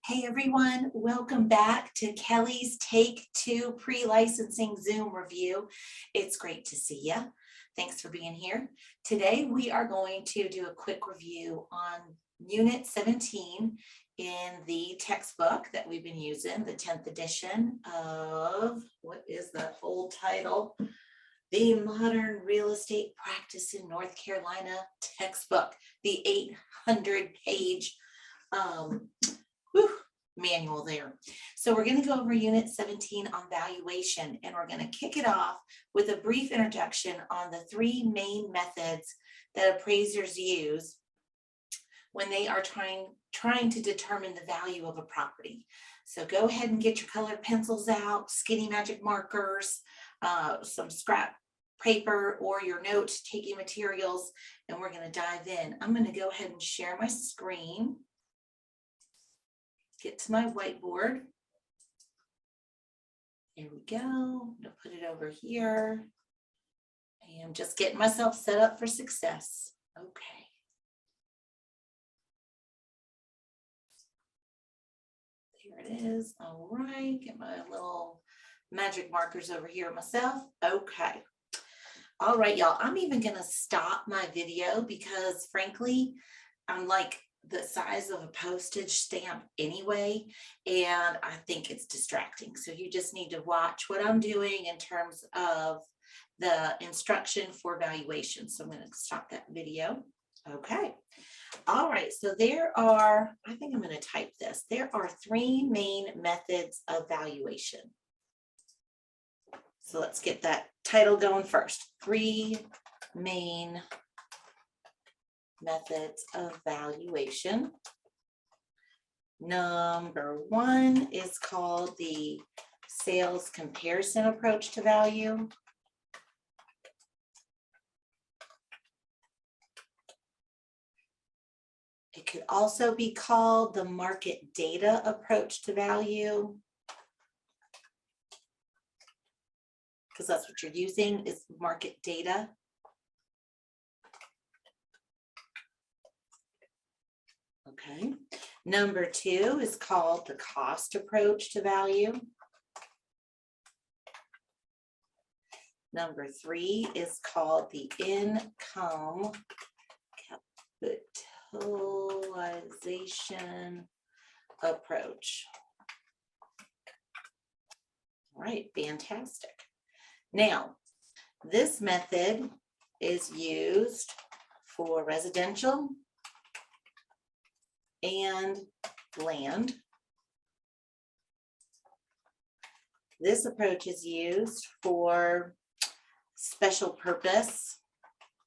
Hey everyone, welcome back to Kelly's Take 2 pre-licensing Zoom review. It's great to see you. Thanks for being here. Today we are going to do a quick review on Unit 17 in the textbook that we've been using, the 10th edition of, what is the old title? The Modern Real Estate Practice in North Carolina textbook, the 800-page manual there. So we're going to go over Unit 17 on valuation, and we're going to kick it off with a brief introduction on the three main methods that appraisers use when they are trying to determine the value of a property. So go ahead and get your colored pencils out, skinny magic markers, some scrap paper or your note-taking materials, and we're going to dive in. I'm going to go ahead and share my screen. Get to my whiteboard. Here we go. I'm going to put it over here. I am just getting myself set up for success. Okay. There it is. All right. Get my little magic markers over here myself. Okay. All right, y'all. I'm even going to stop my video because, frankly, I'm like the size of a postage stamp anyway, and I think it's distracting. So you just need to watch what I'm doing in terms of the instruction for valuation. So I'm going to stop that video. Okay. All right. So there are, I think I'm going to type this. There are three main methods of valuation. So let's get that title going first. Three main methods of valuation. Number one is called the sales comparison approach to value. It could also be called the market data approach to value, because that's what you're using is market data. Okay. Number two is called the cost approach to value. Number three is called the income capitalization approach. All right, fantastic. Now, this method is used for residential and land. This approach is used for special purpose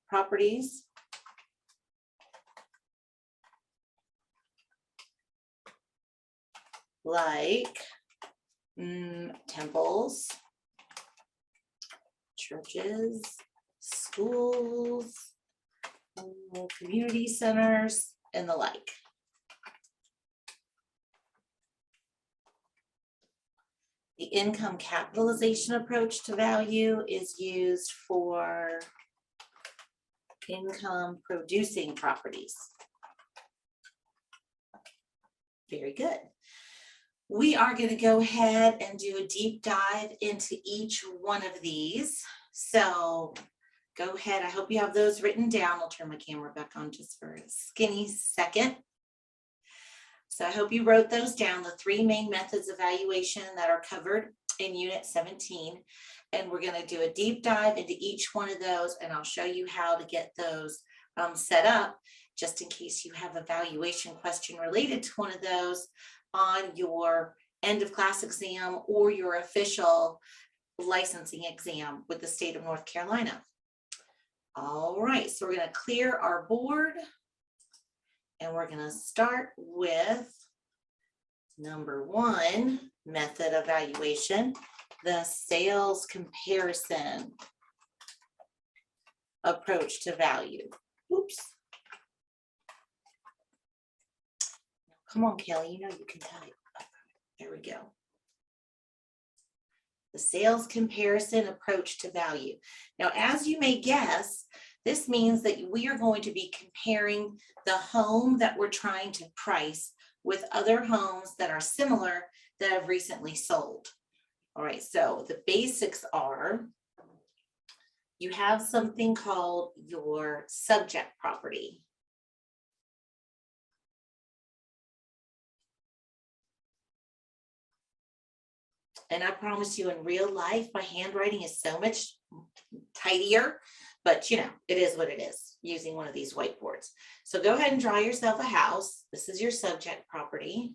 properties, like temples, churches, schools, community centers, and the like. The income capitalization approach to value is used for income producing properties. Very good. We are going to go ahead and do a deep dive into each one of these. So go ahead. I hope you have those written down. I'll turn my camera back on just for a skinny second. So I hope you wrote those down, the three main methods of valuation that are covered in Unit 17. And we're going to do a deep dive into each one of those, and I'll show you how to get those set up, just in case you have a valuation question related to one of those on your end of class exam or your official licensing exam with the state of North Carolina. All right, so we're going to clear our board. And we're going to start with number one method of valuation, the sales comparison approach to value. Oops. Come on, Kelly, you know you can type. There we go. The sales comparison approach to value. Now, as you may guess, this means that we are going to be comparing the home that we're trying to price with other homes that are similar that have recently sold. All right, so the basics are you have something called your subject property. And I promise you, in real life, my handwriting is so much tidier, but you know, it is what it is using one of these whiteboards. So go ahead and draw yourself a house. This is your subject property.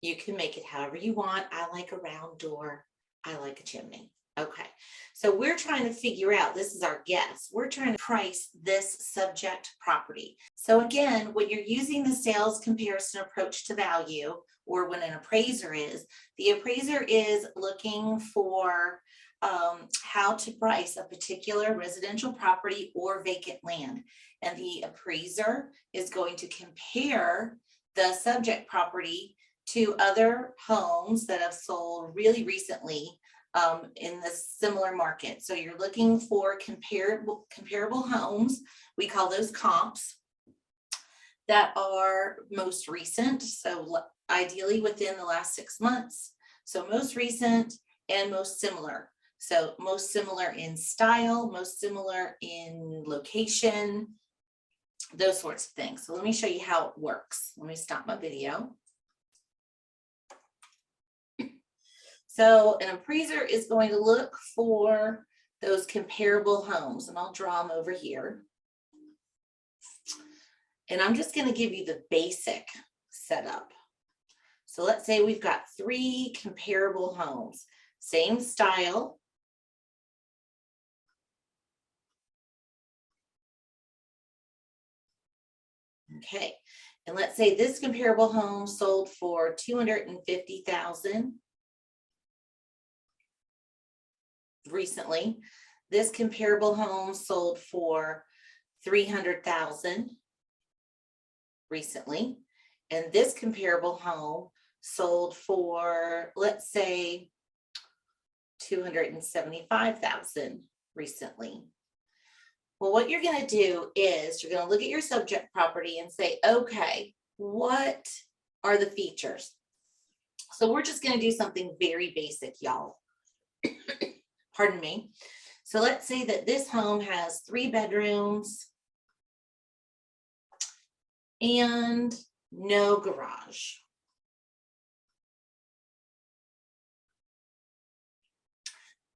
You can make it however you want. I like a round door. I like a chimney. Okay, so we're trying to figure out, this is our guess, we're trying to price this subject property. So again, when you're using the sales comparison approach to value, or when an appraiser is, the appraiser is looking for how to price a particular residential property or vacant land. And the appraiser is going to compare the subject property to other homes that have sold really recently in the similar market. So you're looking for comparable homes. We call those comps that are most recent. So ideally within the last 6 months. So most recent and most similar. So most similar in style, most similar in location, those sorts of things. So let me show you how it works. Let me stop my video. So an appraiser is going to look for those comparable homes, and I'll draw them over here. And I'm just going to give you the basic setup. So let's say we've got 3 comparable homes, same style. Okay, and let's say this comparable home sold for $250,000 recently. This comparable home sold for $300,000 recently, and this comparable home sold for, let's say, $275,000 recently. Well, what you're going to do is you're going to look at your subject property and say, okay, what are the features? So we're just going to do something very basic, y'all. Pardon me. So let's say that this home has 3 bedrooms and no garage.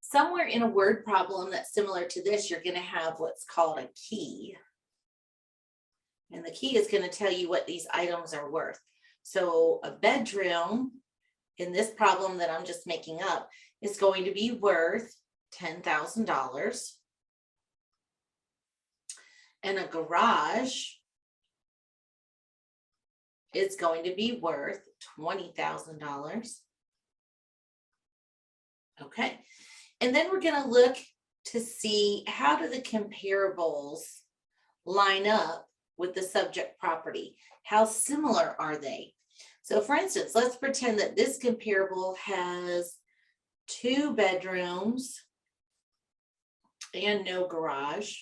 Somewhere in a word problem that's similar to this, you're going to have what's called a key. And the key is going to tell you what these items are worth. So a bedroom in this problem that I'm just making up is going to be worth $10,000. And a garage is going to be worth $20,000. Okay. And then we're going to look to see how do the comparables line up with the subject property. How similar are they? So for instance, let's pretend that this comparable has 2 bedrooms and no garage.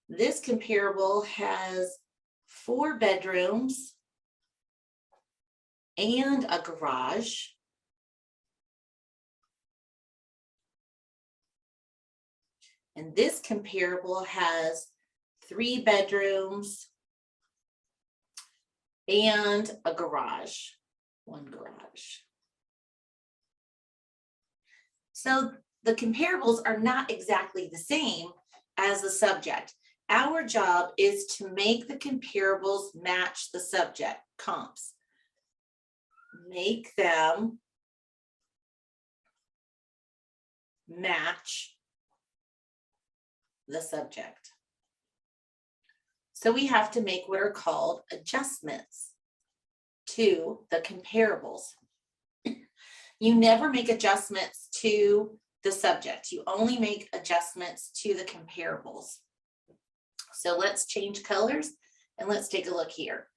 This comparable has 4 bedrooms and a garage. And this comparable has 3 bedrooms and a garage, 1 garage. So the comparables are not exactly the same as the subject. Our job is to make the comparables match the subject, comps. Make them match the subject. So we have to make what are called adjustments to the comparables. You never make adjustments to the subject. You only make adjustments to the comparables. So let's change colors and let's take a look here.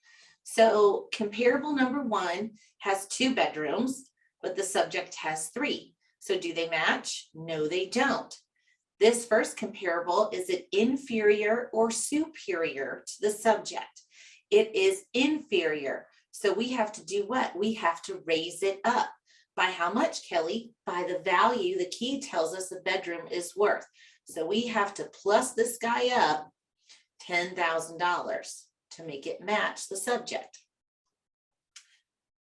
So comparable number 1 has 2 bedrooms, but the subject has 3. So do they match? No, they don't. This first comparable, is it inferior or superior to the subject? It is inferior. So we have to do what? We have to raise it up. By how much, Kelly? By the value the key tells us a bedroom is worth. So we have to plus this guy up $10,000 to make it match the subject.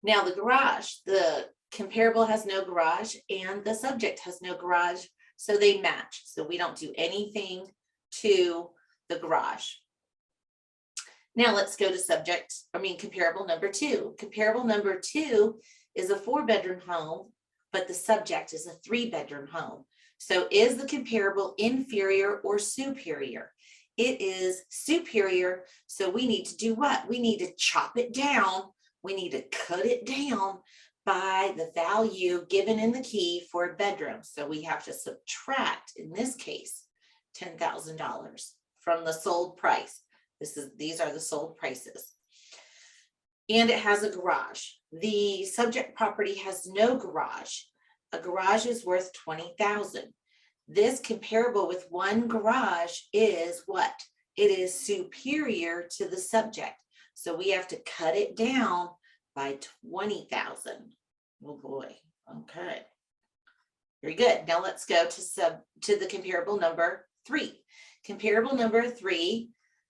Now the garage, the comparable has no garage and the subject has no garage, so they match. So we don't do anything to the garage. Now let's go to comparable number 2. Comparable number 2 is a 4-bedroom home, but the subject is a 3-bedroom home. So is the comparable inferior or superior? It is superior, so we need to do what? We need to chop it down. We need to cut it down by the value given in the key for a bedroom. So we have to subtract, in this case, $10,000 from the sold price. These are the sold prices. And it has a garage. The subject property has no garage. A garage is worth $20,000. This comparable with one garage is what? It is superior to the subject. So we have to cut it down by $20,000. Oh boy. Okay. Very good. Now let's go to the comparable number 3. Comparable number 3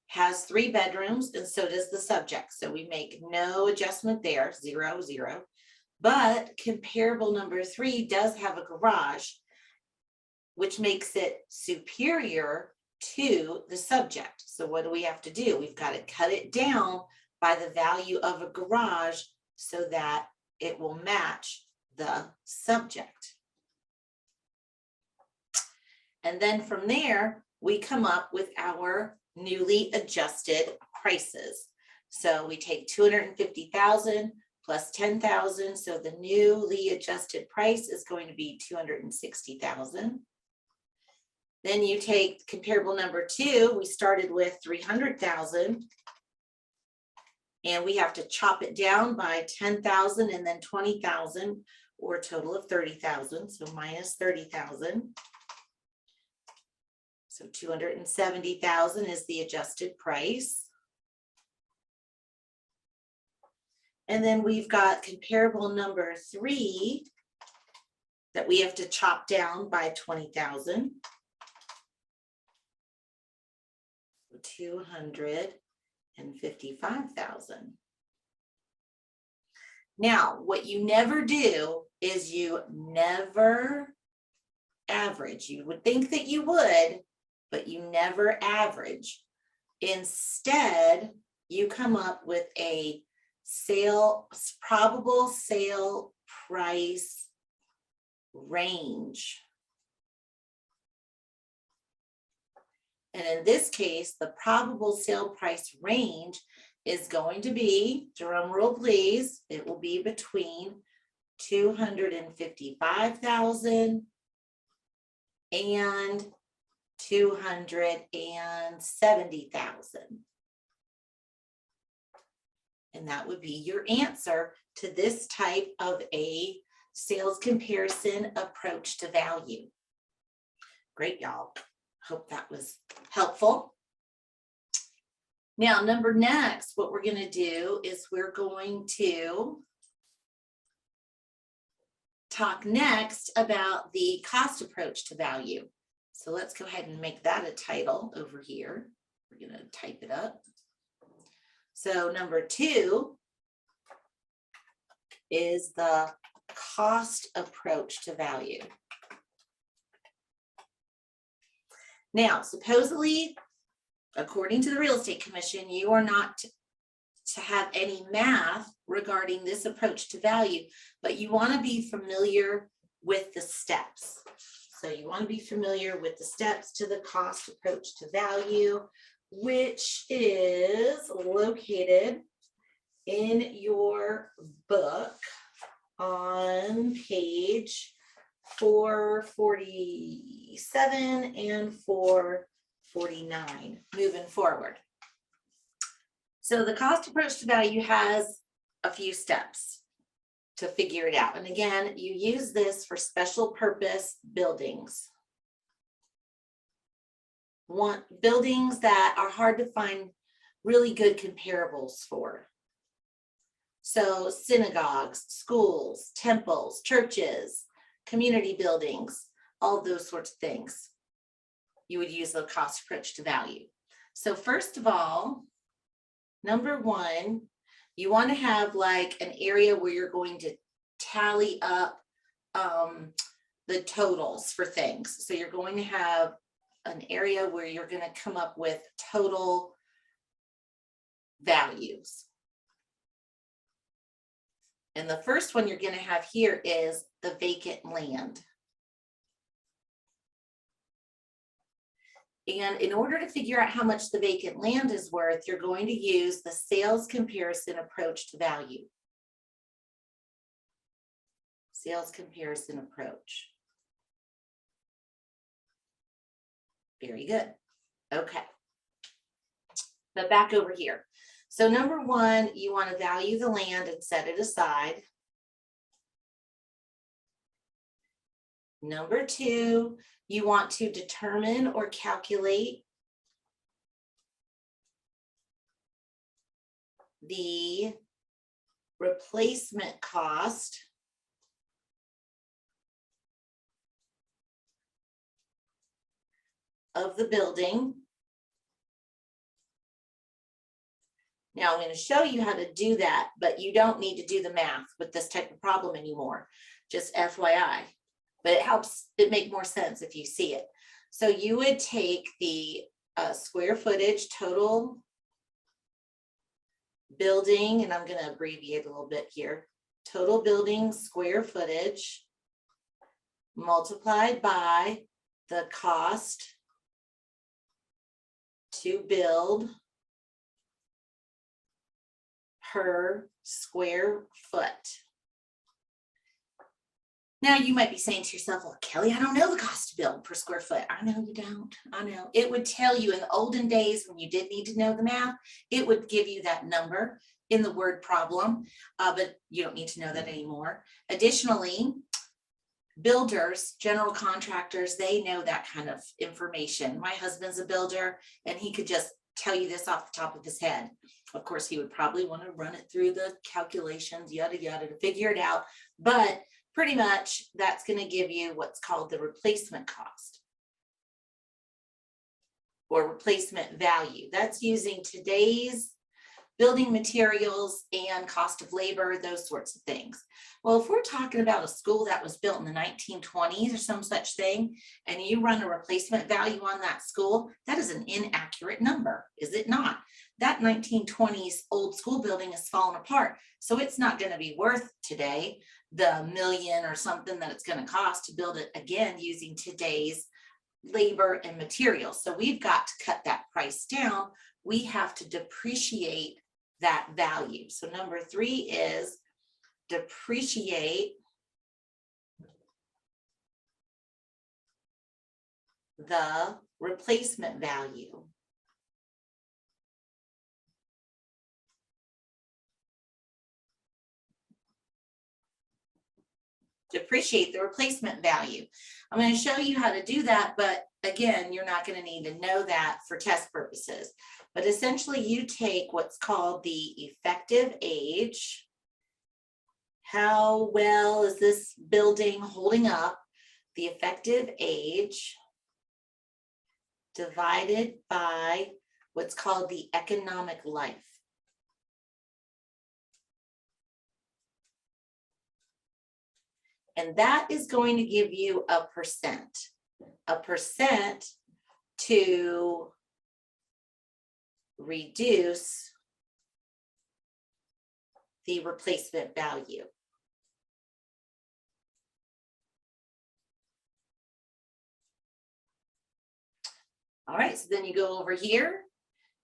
has 3 bedrooms, and so does the subject. So we make no adjustment there, 0, 0. But comparable number 3 does have a garage, which makes it superior to the subject. So what do we have to do? We've got to cut it down by the value of a garage so that it will match the subject. And then from there, we come up with our newly adjusted prices. So we take 250,000 plus 10,000. So the newly adjusted price is going to be 260,000. Then you take comparable number 2. We started with 300,000. And we have to chop it down by 10,000 and then 20,000, or a total of 30,000. So minus 30,000. So 270,000 is the adjusted price. And then we've got comparable number 3 that we have to chop down by 20,000. 255,000. Now, what you never do is you never average. You would think that you would, but you never average. Instead, you come up with a probable sale price range. And in this case, the probable sale price range is going to be, drum roll please, it will be between 255,000 and 270,000. And that would be your answer to this type of a sales comparison approach to value. Great, y'all. Hope that was helpful. Now, next, what we're going to do is we're going to talk next about the cost approach to value. So let's go ahead and make that a title over here. We're going to type it up. So number 2 is the cost approach to value. Now, supposedly, according to the Real Estate Commission, you are not to have any math regarding this approach to value, but you want to be familiar with the steps. So you want to be familiar with the steps to the cost approach to value, which is located in your book on page 447 and 449, moving forward. So the cost approach to value has a few steps to figure it out. And again, you use this for special purpose buildings. want buildings that are hard to find really good comparables for. So synagogues, schools, temples, churches, community buildings, all those sorts of things. You would use the cost approach to value. So first of all, number one, you want to have like an area where you're going to tally up the totals for things. So you're going to have an area where you're going to come up with total values. And the first one you're going to have here is the vacant land. And in order to figure out how much the vacant land is worth, you're going to use the sales comparison approach to value. Sales comparison approach. Very good. Okay. But back over here. So number one, you want to value the land and set it aside. Number two, you want to determine or calculate the replacement cost of the building. Now I'm going to show you how to do that, but you don't need to do the math with this type of problem anymore, just FYI. But it helps it make more sense if you see it. So you would take the square footage total building, and I'm going to abbreviate a little bit here, total building square footage multiplied by the cost to build per square foot. Now you might be saying to yourself, well, Kelly, I don't know the cost to build per square foot. I know you don't. I know. It would tell you in the olden days when you did need to know the math, it would give you that number in the word problem, but you don't need to know that anymore. Additionally, builders, general contractors, they know that kind of information. My husband's a builder and he could just tell you this off the top of his head. Of course, he would probably want to run it through the calculations, yada, yada, to figure it out. But pretty much that's going to give you what's called the replacement cost or replacement value. That's using today's building materials and cost of labor, those sorts of things. Well, if we're talking about a school that was built in the 1920s or some such thing, and you run a replacement value on that school, that is an inaccurate number, is it not? That 1920s old school building is falling apart. So it's not going to be worth today the million or something that it's going to cost to build it again using today's labor and materials. So we've got to cut that price down. We have to depreciate that value. So number three is depreciate the replacement value. Depreciate the replacement value. I'm going to show you how to do that, but again, you're not going to need to know that for test purposes. But essentially, you take what's called the effective age. How well is this building holding up? The effective age divided by what's called the economic life. And that is going to give you a percent to reduce the replacement value. All right, so then you go over here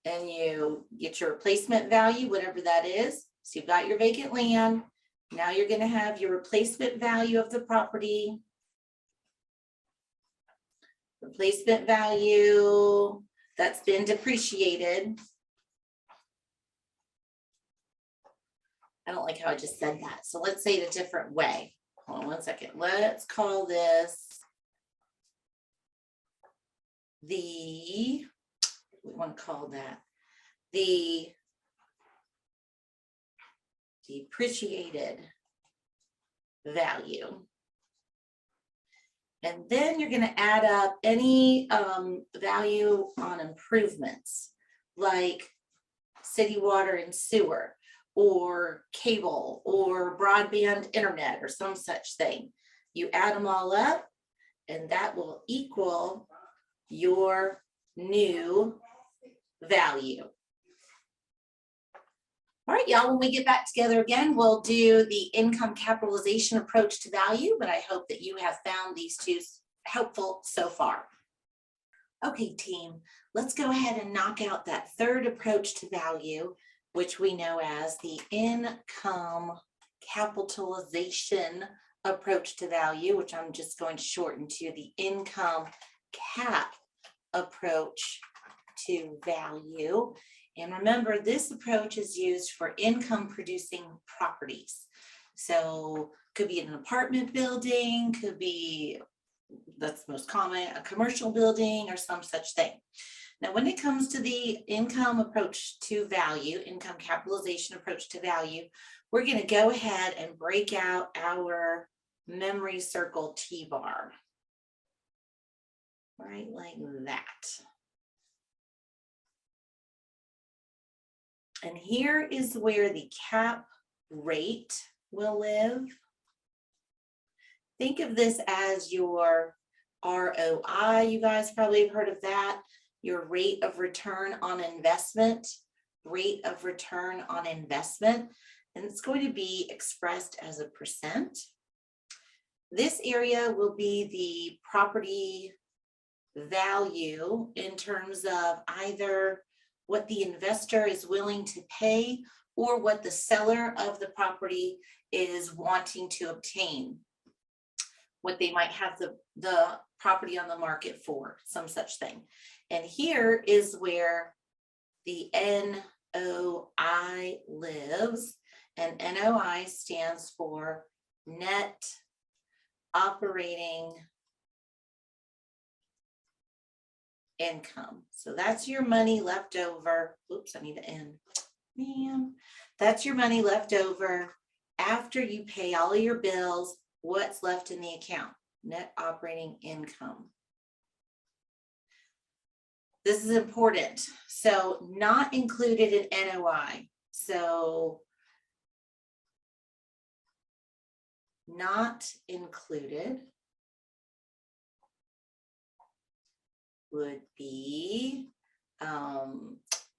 and you get your replacement value, whatever that is. So you've got your vacant land. Now you're going to have your replacement value of the property. Replacement value that's been depreciated. I don't like how I just said that. So let's say it a different way. Hold on one second. Let's call this we want to call that the depreciated value. And then you're going to add up any value on improvements like city water and sewer or cable or broadband internet or some such thing. You add them all up and that will equal your new value. All right, y'all, when we get back together again, we'll do the income capitalization approach to value, but I hope that you have found these two helpful so far. Okay, team, let's go ahead and knock out that third approach to value, which we know as the income capitalization approach to value, which I'm just going to shorten to the income cap approach to value. And remember, this approach is used for income producing properties. So could be an apartment building, could be, that's most common, a commercial building or some such thing. Now, when it comes to the income approach to value, income capitalization approach to value, we're going to go ahead and break out our memory circle T-bar, right, like that. And here is where the cap rate will live. Think of this as your ROI. You guys probably have heard of that. Your rate of return on investment, rate of return on investment. And it's going to be expressed as a percent. This area will be the property value in terms of either what the investor is willing to pay or what the seller of the property is wanting to obtain, what they might have the property on the market for, some such thing. And here is where the NOI lives, and NOI stands for net operating income. So that's your money left over. Oops, I need to end. Man, that's your money left over after you pay all of your bills. What's left in the account? Net operating income. This is important. So not included in NOI. So not included would be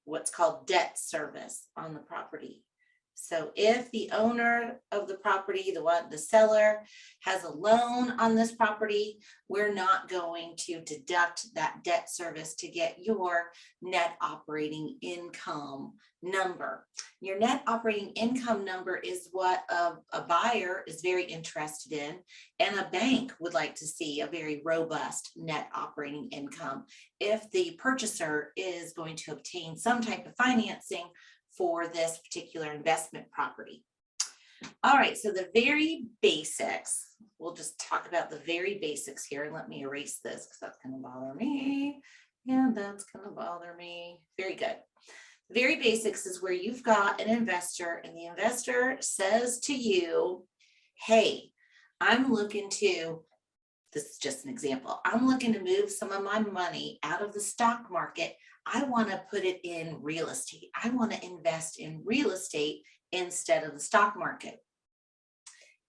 what's called debt service on the property. So if the owner of the property, the seller, has a loan on this property, we're not going to deduct that debt service to get your net operating income number. Your net operating income number is what a buyer is very interested in, and a bank would like to see a very robust net operating income if the purchaser is going to obtain some type of financing for this particular investment property. All right, so the very basics, we'll just talk about the very basics here, and let me erase this because that's going to bother me, and that's going to bother me. Very good. The very basics is where you've got an investor, and the investor says to you, hey, I'm looking to, this is just an example, I'm looking to move some of my money out of the stock market. I want to put it in real estate. I want to invest in real estate instead of the stock market.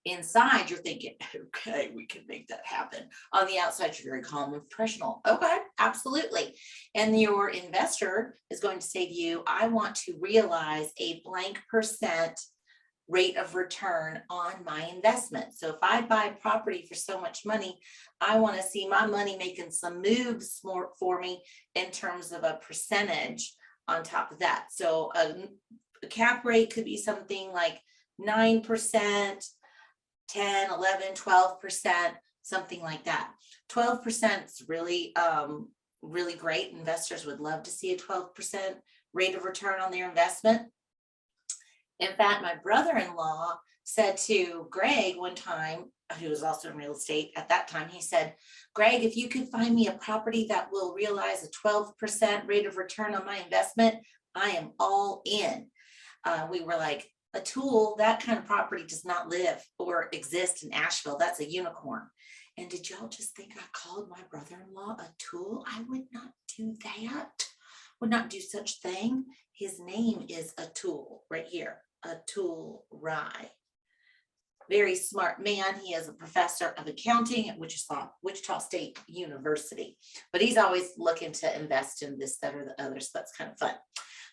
Inside, you're thinking, okay, we can make that happen. On the outside, you're very calm and professional. Okay, absolutely. And your investor is going to say to you, I want to realize a blank percent rate of return on my investment. So if I buy property for so much money, I want to see my money making some moves more for me in terms of a percentage on top of that. So a cap rate could be something like 9%, 10, 11, 12%, something like that. 12% is really, really great. Investors would love to see a 12% rate of return on their investment. In fact, my brother-in-law said to Greg one time, who was also in real estate at that time, he said, Greg, if you could find me a property that will realize a 12% rate of return on my investment, I am all in. We were like, a tool, that kind of property does not live or exist in Asheville. That's a unicorn. And did y'all just think I called my brother-in-law a tool? I would not do that. Would not do such thing. His name is Atul right here. Atul Rai. Very smart man. He is a professor of accounting at Wichita State University. But he's always looking to invest in this, that, or the other. So that's kind of fun.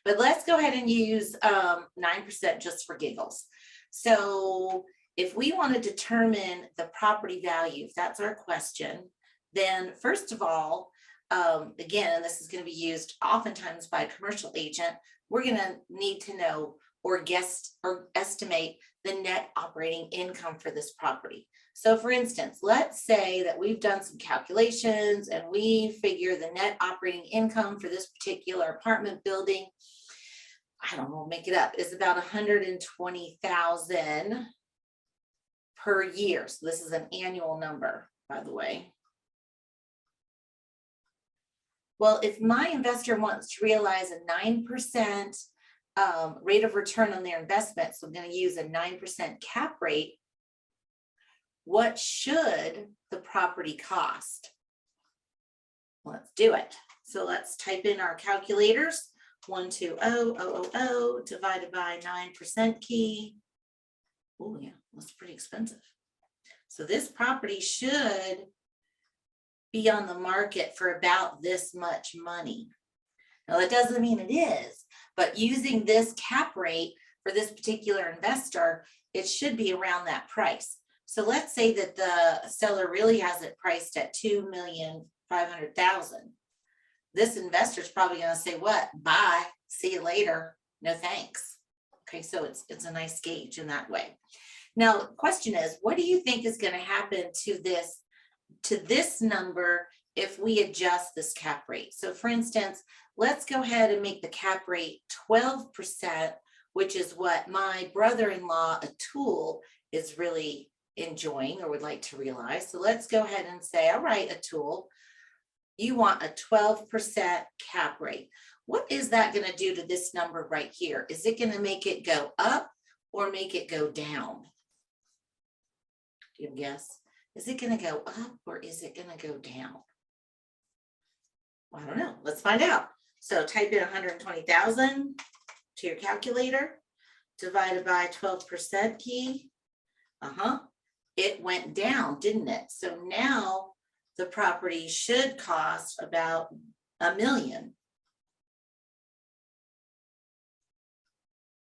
But let's go ahead and use 9% just for giggles. So if we want to determine the property value, if that's our question, then first of all, again, and this is going to be used oftentimes by a commercial agent, we're going to need to know or guess or estimate the net operating income for this property. So for instance, let's say that we've done some calculations and we figure the net operating income for this particular apartment building, I don't know, make it up, is about $120,000 per year. So this is an annual number, by the way. Well, if my investor wants to realize a 9% rate of return on their investment, so I'm going to use a 9% cap rate, what should the property cost? Let's do it. So let's type in our calculators. 120,000 divided by 9% key. Oh yeah, that's pretty expensive. So this property should be on the market for about this much money. Now that doesn't mean it is, but using this cap rate for this particular investor, it should be around that price. So let's say that the seller really has it priced at $2,500,000. This investor is probably going to say, what? Bye, see you later. No thanks. Okay, so it's a nice gauge in that way. Now, the question is, what do you think is going to happen to this number if we adjust this cap rate? So for instance, let's go ahead and make the cap rate 12%, which is what my brother-in-law, Atul, is really enjoying or would like to realize. So let's go ahead and say, all right, Atul, you want a 12% cap rate. What is that going to do to this number right here? Is it going to make it go up or make it go down? Do you have a guess? Is it going to go up or is it going to go down? Well, I don't know. Let's find out. So type in 120,000 to your calculator, divided by 12% key. It went down, didn't it? So now the property should cost about $1 million.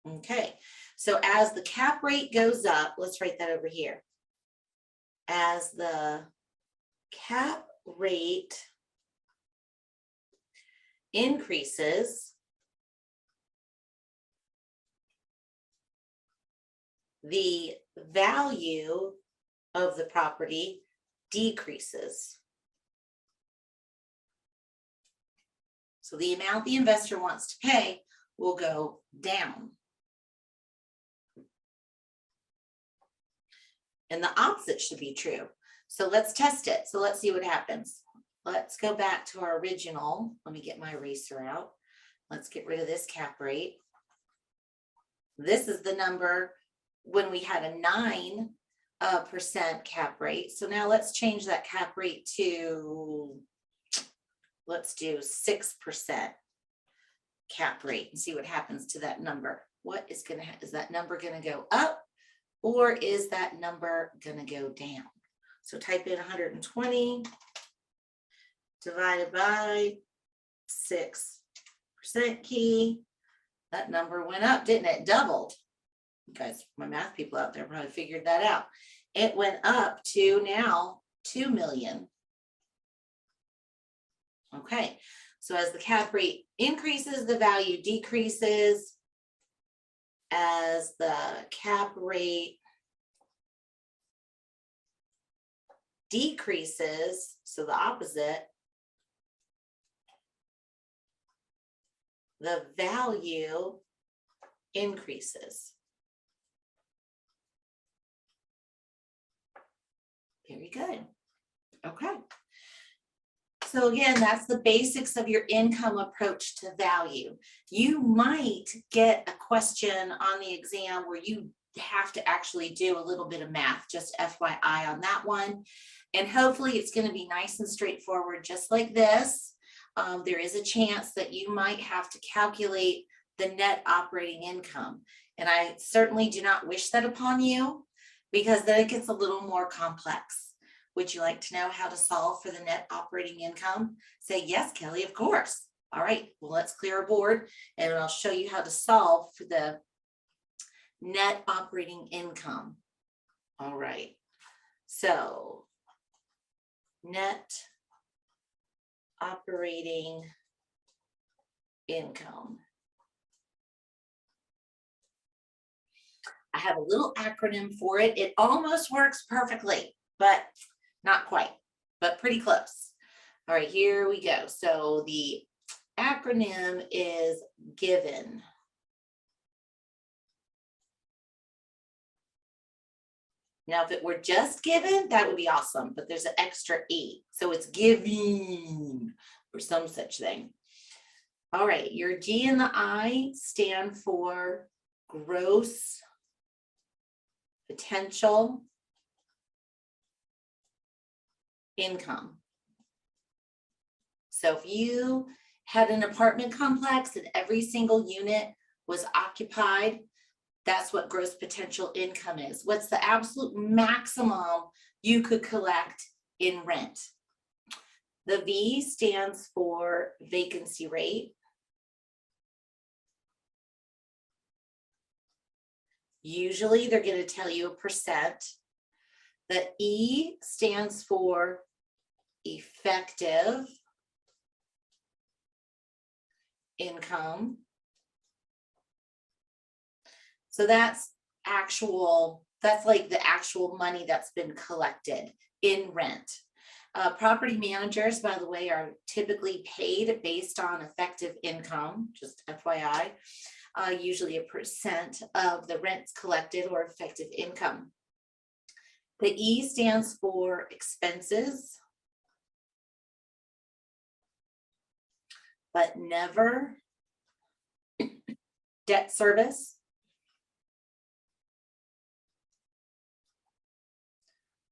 Okay, so as the cap rate goes up, let's write that over here. As the cap rate increases, the value of the property decreases. So the amount the investor wants to pay will go down. And the opposite should be true. So let's test it. So let's see what happens. Let's go back to our original. Let me get my eraser out. Let's get rid of this cap rate. This is the number when we had a 9% cap rate. So now let's change that cap rate to, let's do 6% cap rate and see what happens to that number. What is going to is that number going to go up or is that number going to go down? So type in 120 divided by 6% key. That number went up, didn't it? Doubled. You guys, my math people out there probably figured that out. It went up to now 2 million. Okay, so as the cap rate increases, the value decreases. As the cap rate decreases, so the opposite, the value increases. Very good. Okay. So again, that's the basics of your income approach to value. You might get a question on the exam where you have to actually do a little bit of math, just FYI on that one. And hopefully it's going to be nice and straightforward, just like this. There is a chance that you might have to calculate the net operating income. And I certainly do not wish that upon you, because then it gets a little more complex. Would you like to know how to solve for the net operating income? Say, yes, Kelly, of course. All right, well, let's clear a board and I'll show you how to solve for the net operating income. All right, so net operating income. I have a little acronym for it. It almost works perfectly, but not quite, but pretty close. All right, here we go. So the acronym is GIVEN. Now, if it were just given, that would be awesome, but there's an extra E. So it's giving or some such thing. All right, your G and the I stand for gross potential income. So if you had an apartment complex and every single unit was occupied, that's what gross potential income is. What's the absolute maximum you could collect in rent? The V stands for vacancy rate. Usually they're going to tell you a percent. The E stands for effective income. So that's like the actual money that's been collected in rent. Property managers, by the way, are typically paid based on effective income, just FYI, usually a percent of the rents collected or effective income. The E stands for expenses, but never debt service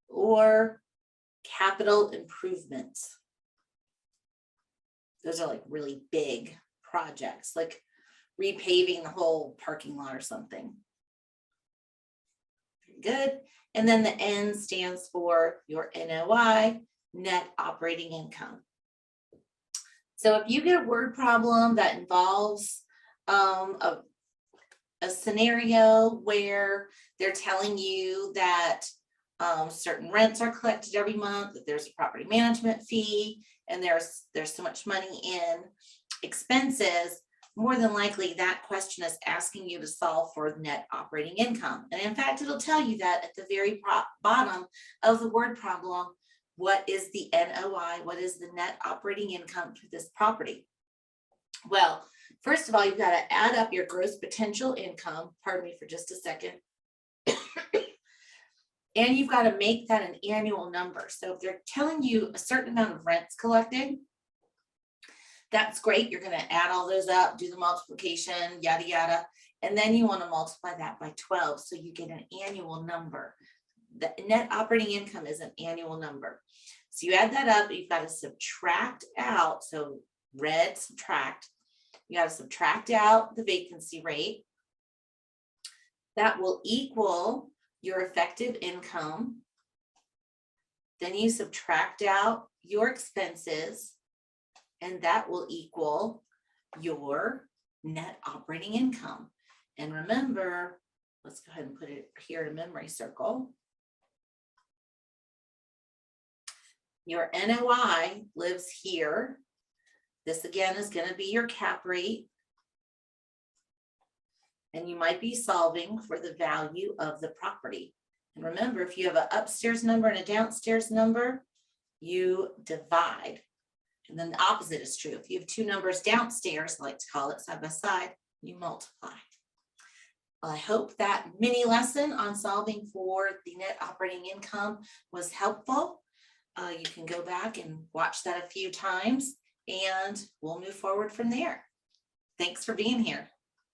or capital improvements. Those are like really big projects, like repaving the whole parking lot or something. Good. And then the N stands for your NOI, net operating income. So if you get a word problem that involves a scenario where they're telling you that certain rents are collected every month, that there's a property management fee, and there's so much money in expenses, more than likely that question is asking you to solve for net operating income. And in fact, it'll tell you that at the very bottom of the word problem, what is the NOI, what is the net operating income for this property? Well, first of all, you've got to add up your gross potential income, pardon me for just a second, and you've got to make that an annual number. So if they're telling you a certain amount of rents collected, that's great. You're going to add all those up, do the multiplication, yada, yada. And then you want to multiply that by 12. So you get an annual number. The net operating income is an annual number. So you add that up, you've got to subtract out. So red, subtract. You got to subtract out the vacancy rate. That will equal your effective income. Then you subtract out your expenses, and that will equal your net operating income. And remember, let's go ahead and put it here in a memory circle. Your NOI lives here. This again is going to be your cap rate. And you might be solving for the value of the property. And remember, if you have an upstairs number and a downstairs number, you divide. And then the opposite is true. If you have two numbers downstairs, I like to call it side by side, you multiply. I hope that mini lesson on solving for the net operating income was helpful. You can go back and watch that a few times and we'll move forward from there. Thanks for being here.